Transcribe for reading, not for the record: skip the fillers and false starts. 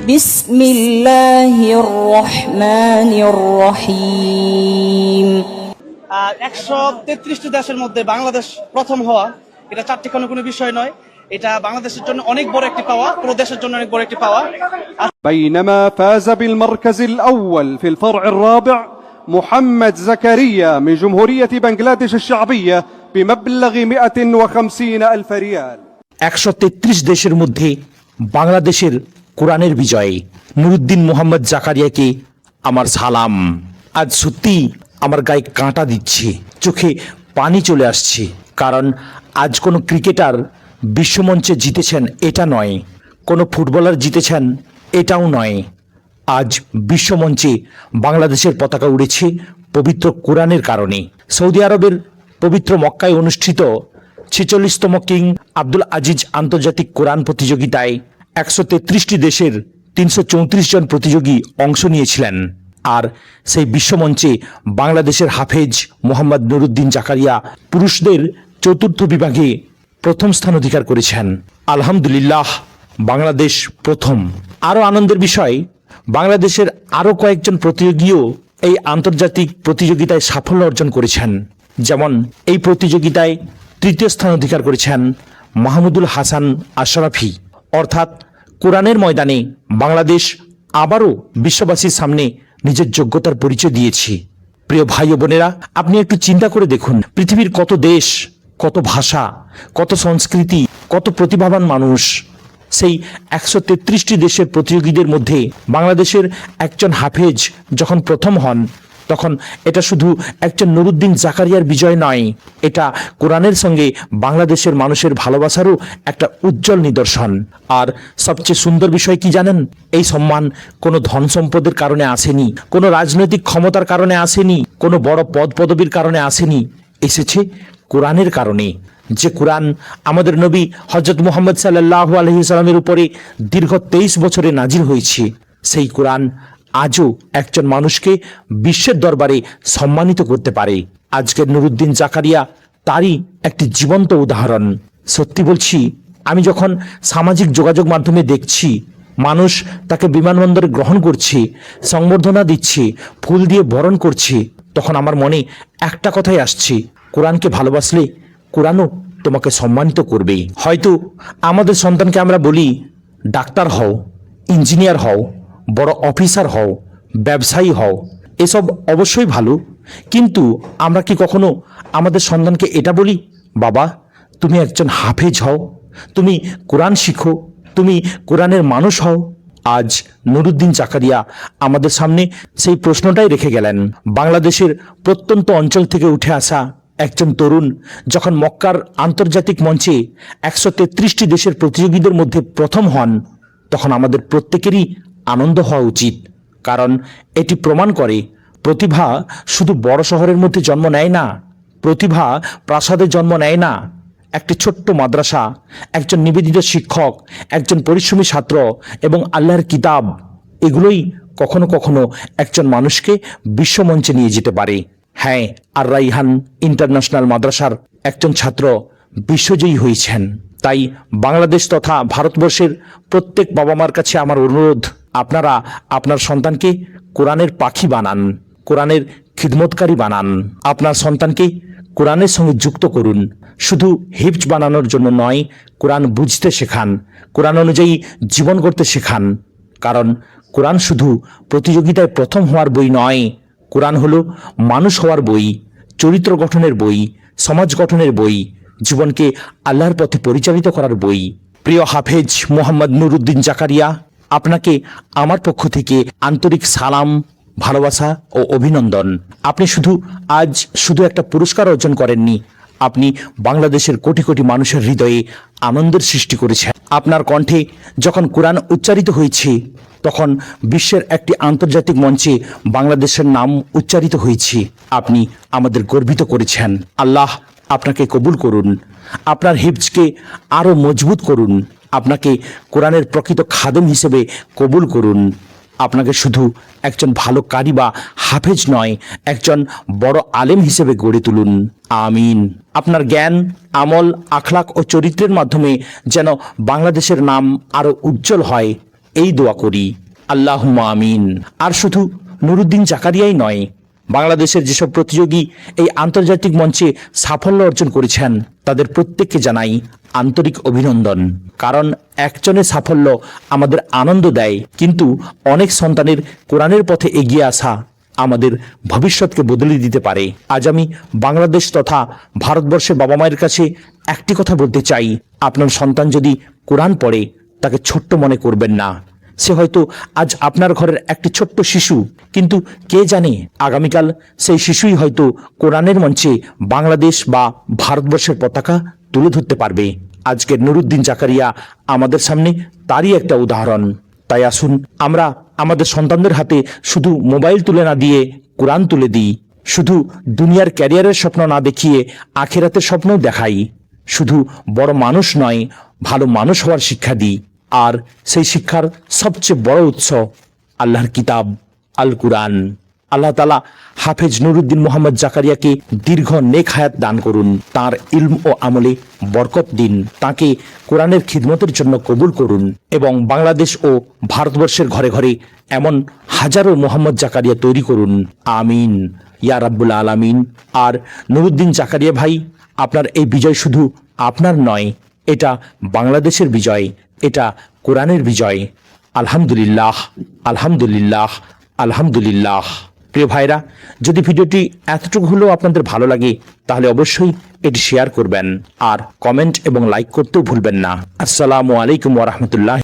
বিসমিল্লাহির রহমানির রহিম। 133টি দেশের মধ্যে বাংলাদেশ প্রথম হওয়া, এটা চারটিখানি কোনো বিষয় নয়। এটা বাংলাদেশের জন্য অনেক বড় একটি পাওয়া, পুরো দেশের জন্য অনেক বড় একটি পাওয়া। بينما فاز بالمركز الأول في الفرع الرابع محمد زكريا من جمهورية بنغلاديش الشعبية بمبلغ 150,000 ريال। 133 দেশের মধ্যে বাংলাদেশের কোরআনের বিজয়ে নুরুদ্দিন মোহাম্মদ জাকারিয়াকে আমার সালাম। আজ সত্যি আমার গায়ে কাঁটা দিচ্ছে, চোখে পানি চলে আসছে, কারণ আজ কোনো ক্রিকেটার বিশ্বমঞ্চে জিতেছেন এটা নয়, কোনো ফুটবলার জিতেছেন এটাও নয়। আজ বিশ্বমঞ্চে বাংলাদেশের পতাকা উড়েছে পবিত্র কোরআনের কারণে। সৌদি আরবের পবিত্র মক্কায় অনুষ্ঠিত 46তম কিং আব্দুল আজিজ আন্তর্জাতিক কোরআন প্রতিযোগিতায় 133টি দেশের 334 জন প্রতিযোগী অংশ নিয়েছিলেন। আর সেই বিশ্বমঞ্চে বাংলাদেশের হাফেজ মোহাম্মদ নুরুদ্দিন জাকারিয়া পুরুষদের চতুর্থ বিভাগে প্রথম স্থান অধিকার করেছেন। আলহামদুলিল্লাহ, বাংলাদেশ প্রথম। আরও আনন্দের বিষয়, বাংলাদেশের আরও কয়েকজন প্রতিযোগীও এই আন্তর্জাতিক প্রতিযোগিতায় সাফল্য অর্জন করেছেন। যেমন এই প্রতিযোগিতায় তৃতীয় স্থান অধিকার করেছেন মাহমুদুল হাসান আশরাফি। অর্থাৎ কোরআনের ময়দানে বাংলাদেশ আবারও বিশ্ববাসীর সামনে নিজের যোগ্যতার পরিচয় দিয়েছে। প্রিয় ভাই ও বোনেরা, আপনি একটু চিন্তা করে দেখুন, পৃথিবীর কত দেশ, কত ভাষা, কত সংস্কৃতি, কত প্রতিভাবান মানুষ। সেই 133টি দেশের প্রতিযোগীদের মধ্যে বাংলাদেশের একজন হাফেজ যখন প্রথম হন, তখন এটা শুধু একজন নুরুদ্দিন জাকারিয়ার বিজয় নয়, এটা কোরআনের সঙ্গে বাংলাদেশের মানুষের ভালোবাসারও একটা উজ্জ্বল নিদর্শন। আর সবচেয়ে সুন্দর বিষয় কি জানেন? এই সম্মান কোনো ধন সম্পদের কারণে আসেনি, কোনো রাজনৈতিক ক্ষমতার কারণে আসেনি, কোনো বড় পদ পদবীর কারণে আসেনি, এসেছে কোরআনের কারণে। যে কোরআন আমাদের নবী হযরত মুহাম্মদ সাল্লাল্লাহু আলাইহি সাল্লামের উপরে দীর্ঘ 23 বছরে নাজিল হয়েছে, সেই কোরআন আজও একজন মানুষকে বিশ্বের দরবারে সম্মানিত করতে পারে। আজকের নুরুদ্দিন জাকারিয়া তারই একটি জীবন্ত উদাহরণ। সত্যি বলছি, আমি যখন সামাজিক যোগাযোগ মাধ্যমে দেখছি মানুষ তাকে বিমানবন্দরে গ্রহণ করছে, সংবর্ধনা দিচ্ছে, ফুল দিয়ে বরণ করছে, তখন আমার মনে একটা কথাই আসছে, কোরআনকে ভালোবাসলে কোরআনও তোমাকে সম্মানিত করবে। হয়তো আমাদের সন্তানকে আমরা বলি ডাক্তার হও, ইঞ্জিনিয়ার হও, বড় অফিসার হও, ব্যবসায়ী হও, এসব অবশ্যই ভালো, কিন্তু আমরা কি কখনো আমাদের সন্তানকে এটা বলি, বাবা তুমি একজন হাফেজ হও, তুমি কোরআন শিখো, তুমি কোরআনের মানুষ হও? আজ নুরুদ্দিন জাকারিয়া আমাদের সামনে সেই প্রশ্নটাই রেখে গেলেন। বাংলাদেশের প্রত্যন্ত অঞ্চল থেকে উঠে আসা একজন তরুণ যখন মক্কার আন্তর্জাতিক মঞ্চে 133টি দেশের প্রতিযোগীদের মধ্যে প্রথম হন, তখন আমাদের প্রত্যেকেরই আনন্দ হওয়া উচিত। কারণ এটি প্রমাণ করে প্রতিভা শুধু বড় শহরের মধ্যে জন্ম নেয় না, প্রতিভা প্রাসাদে জন্ম নেয় না। একটি ছোট্ট মাদ্রাসা, একজন নিবেদিত শিক্ষক, একজন পরিশ্রমী ছাত্র এবং আল্লাহর কিতাব, এগুলোই কখনো কখনো একজন মানুষকে বিশ্বমঞ্চে নিয়ে যেতে পারে। হ্যাঁ, আর রাইহান ইন্টারন্যাশনাল মাদ্রাসার একজন ছাত্র বিশ্বজয়ী হয়েছেন। তাই বাংলাদেশ তথা ভারতবর্ষের প্রত্যেক বাবা মার কাছে আমার অনুরোধ, আপনারা আপনার সন্তানকে কোরআনের পাখি বানান, কোরআনের খিদমতকারী বানান, আপনার সন্তানকে কোরআনের সঙ্গে যুক্ত করুন। শুধু হিফজ বানানোর জন্য নয়, কোরআন বুঝতে শেখান, কোরআন অনুযায়ী জীবন করতে শেখান। কারণ কোরআন শুধু প্রতিযোগিতায় প্রথম হওয়ার বই নয়, কোরআন হলো মানুষ হওয়ার বই, চরিত্র গঠনের বই, সমাজ গঠনের বই, জীবনকে আল্লাহর পথে পরিচালিত করার বই। প্রিয় হাফেজ মোহাম্মদ নুরুদ্দিন জাকারিয়া, আপনাকে আমার পক্ষ থেকে আন্তরিক সালাম, ভালোবাসা ও অভিনন্দন। আপনি আজ শুধু একটা পুরস্কার অর্জন করেননি, আপনি বাংলাদেশের কোটি কোটি মানুষের হৃদয়ে আনন্দের সৃষ্টি করেছেন। আপনার কণ্ঠে যখন কোরআন উচ্চারিত হয়েছে, তখন বিশ্বের একটি আন্তর্জাতিক মঞ্চে বাংলাদেশের নাম উচ্চারিত হয়েছে। আপনি আমাদের গর্বিত করেছেন। আল্লাহ আপনাকে কবুল করুন, আপনার হিফজকে আরও মজবুত করুন, আপনাকে কোরআনের প্রকৃত খাদেম হিসেবে কবুল করুন। আপনাকে শুধু একজন ভালো কারি বা হাফেজ নয়, একজন বড় আলেম হিসেবে গড়ে তুলুন। আমিন। আপনার জ্ঞান, আমল, আখলাক ও চরিত্রের মাধ্যমে যেন বাংলাদেশের নাম আরও উজ্জ্বল হয়, এই দোয়া করি, আল্লাহুম্মা আমিন। আর শুধু নুরুদ্দিন জাকারিয়াই নয়, বাংলাদেশের যেসব প্রতিযোগী এই আন্তর্জাতিক মঞ্চে সাফল্য অর্জন করেছেন তাদের প্রত্যেককে জানাই আন্তরিক অভিনন্দন। কারণ একজনের সাফল্য আমাদের আনন্দ দেয়, কিন্তু অনেক সন্তানের কোরআনের পথে এগিয়ে আসা আমাদের ভবিষ্যৎকে বদলে দিতে পারে। আজ আমি বাংলাদেশ তথা ভারতবর্ষের বাবা মায়ের কাছে একটি কথা বলতে চাই, আপনার সন্তান যদি কোরআন পড়ে তাকে ছোট্ট মনে করবেন না। সে হয়তো আজ আপনার ঘরের একটি ছোট্ট শিশু, কিন্তু কে জানে আগামীকাল সেই শিশুই হয়তো কোরআনের মঞ্চে বাংলাদেশ বা ভারতবর্ষের পতাকা তুলে ধরতে পারবে। আজকের নুরুদ্দিন জাকারিয়া আমাদের সামনে তারই একটা উদাহরণ। তাই আসুন আমরা আমাদের সন্তানদের হাতে শুধু মোবাইল তুলে না দিয়ে কোরআন তুলে দিই, শুধু দুনিয়ার ক্যারিয়ারের স্বপ্ন না দেখিয়ে আখিরাতের স্বপ্নও দেখাই, শুধু বড় মানুষ নয় ভালো মানুষ হওয়ার শিক্ষা দিই। আর সেই শিক্ষার সবচেয়ে বড় উৎস আল্লাহর কিতাব আল কুরআন। আল্লাহ তাআলা হাফেজ নুরুদ্দিন মোহাম্মদ জাকারিয়াকে দীর্ঘ নেক হায়াত দান করুন, তার ইলম ও আমলে বরকত দিন, তাকে কোরআনের খিদমতের জন্য কবুল করুন এবং বাংলাদেশ ও ভারতবর্ষের ঘরে ঘরে এমন হাজারো মোহাম্মদ জাকারিয়া তৈরি করুন। আমিন ইয়া রাব্বুল আলামিন। আর নুরুদ্দিন জাকারিয়া ভাই, আপনার এই বিজয় শুধু আপনার নয়, এটা বাংলাদেশের বিজয়, এটা কোরআনের বিজয়। আলহামদুলিল্লাহ, আলহামদুলিল্লাহ, আলহামদুলিল্লাহ। প্রিয় ভাইরা, যদি ভিডিওটি এতটুকু হলেও আপনাদের ভালো লাগে তাহলে অবশ্যই এটি শেয়ার করবেন আর কমেন্ট এবং লাইক করতেও ভুলবেন না। আসসালামু আলাইকুম ওয়া রাহমাতুল্লাহ।